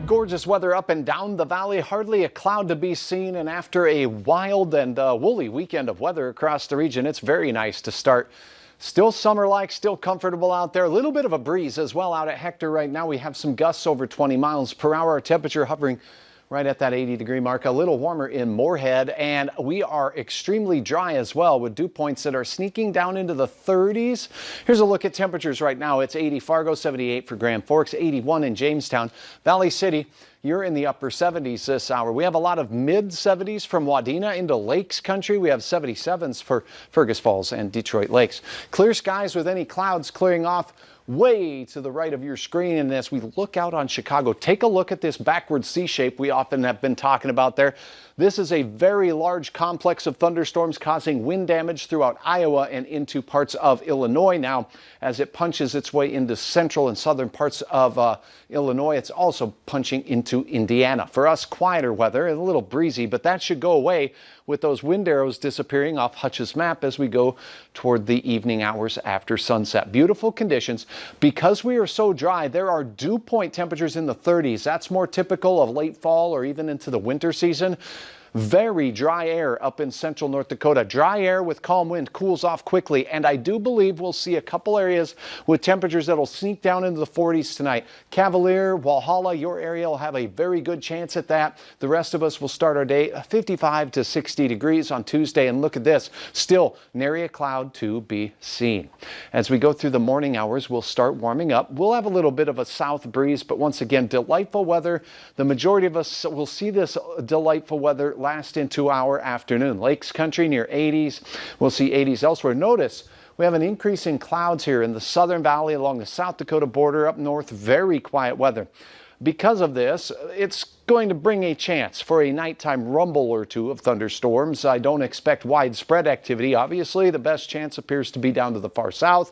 Gorgeous weather up and down the valley, hardly a cloud to be seen, and after a wild and woolly weekend of weather across the region, it's very nice to start. Still summer-like, still comfortable out there. A little bit of a breeze as well out at Hector right now. We have some gusts over 20 miles per hour. Our temperature hovering right at that 80-degree mark. A little warmer in Moorhead, and we are extremely dry as well with dew points that are sneaking down into the 30s. Here's a look at temperatures right now. It's 80 Fargo, 78 for Grand Forks, 81 in Jamestown. Valley City, you're in the upper 70s this hour. We have a lot of mid-70s from Wadena into Lakes Country. We have 77s for Fergus Falls and Detroit Lakes. Clear skies with any clouds clearing off way to the right of your screen. And as we look out on Chicago, take a look at this backward C shape we often have been talking about there. This is a very large complex of thunderstorms causing wind damage throughout Iowa and into parts of Illinois. Now, as it punches its way into central and southern parts of Illinois, it's also punching into Indiana. For us, quieter weather, a little breezy, but that should go away with those wind arrows disappearing off Hutch's map as we go toward the evening hours after sunset. Beautiful conditions. Because we are so dry, there are dew point temperatures in the 30s. That's more typical of late fall or even into the winter season. Very dry air up in central North Dakota. Dry air with calm wind cools off quickly, and I do believe we'll see a couple areas with temperatures that'll sneak down into the 40s tonight. Cavalier, Walhalla, your area will have a very good chance at that. The rest of us will start our day 55 to 60 degrees on Tuesday, and look at this, still nary a cloud to be seen. As we go through the morning hours, we'll start warming up. We'll have a little bit of a south breeze, but once again, delightful weather. The majority of us will see this delightful weather last into our afternoon. Lakes Country near 80s. We'll see 80s elsewhere. Notice we have an increase in clouds here in the southern valley along the South Dakota border. Up north, very quiet weather. Because of this, it's going to bring a chance for a nighttime rumble or two of thunderstorms. I don't expect widespread activity. Obviously, the best chance appears to be down to the far south.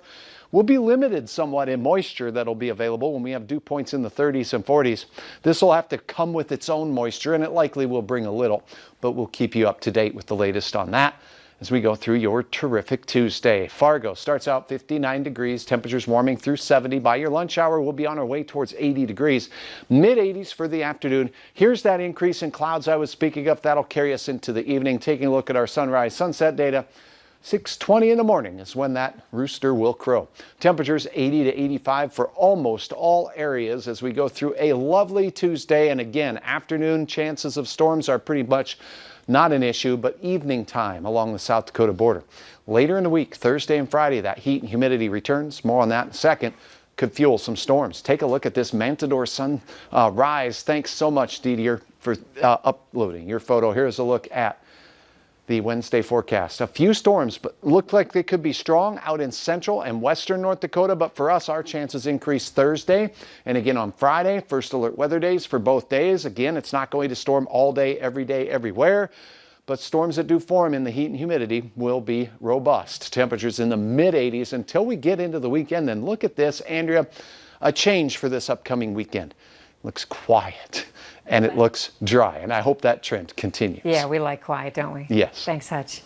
We'll be limited somewhat in moisture that'll be available when we have dew points in the 30s and 40s. This will have to come with its own moisture, and it likely will bring a little, but we'll keep you up to date with the latest on that as we go through your terrific Tuesday. Fargo starts out 59 degrees, temperatures warming through 70. By your lunch hour, we'll be on our way towards 80 degrees, mid-80s for the afternoon. Here's that increase in clouds I was speaking of. That'll carry us into the evening. Taking a look at our sunrise sunset data. 6:20 in the morning is when that rooster will crow. Temperatures 80 to 85 for almost all areas as we go through a lovely Tuesday. And again, afternoon chances of storms are pretty much not an issue, but evening time along the South Dakota border. Later in the week, Thursday and Friday, that heat and humidity returns. More on that in a second. Could fuel some storms. Take a look at this Mantador sunrise. Thanks so much, Didier, for uploading your photo. Here's a look at the Wednesday forecast. A few storms, but look like they could be strong out in central and western North Dakota. But for us, our chances increase Thursday and again on Friday. First alert weather days for both days. Again, it's not going to storm all day, everywhere. But storms that do form in the heat and humidity will be robust. Temperatures in the mid-80s until we get into the weekend. Then look at this, Andrea, a change for this upcoming weekend. Looks quiet. And it looks dry, and I hope that trend continues. Yeah, we like quiet, don't we? Yes. Thanks, Hutch.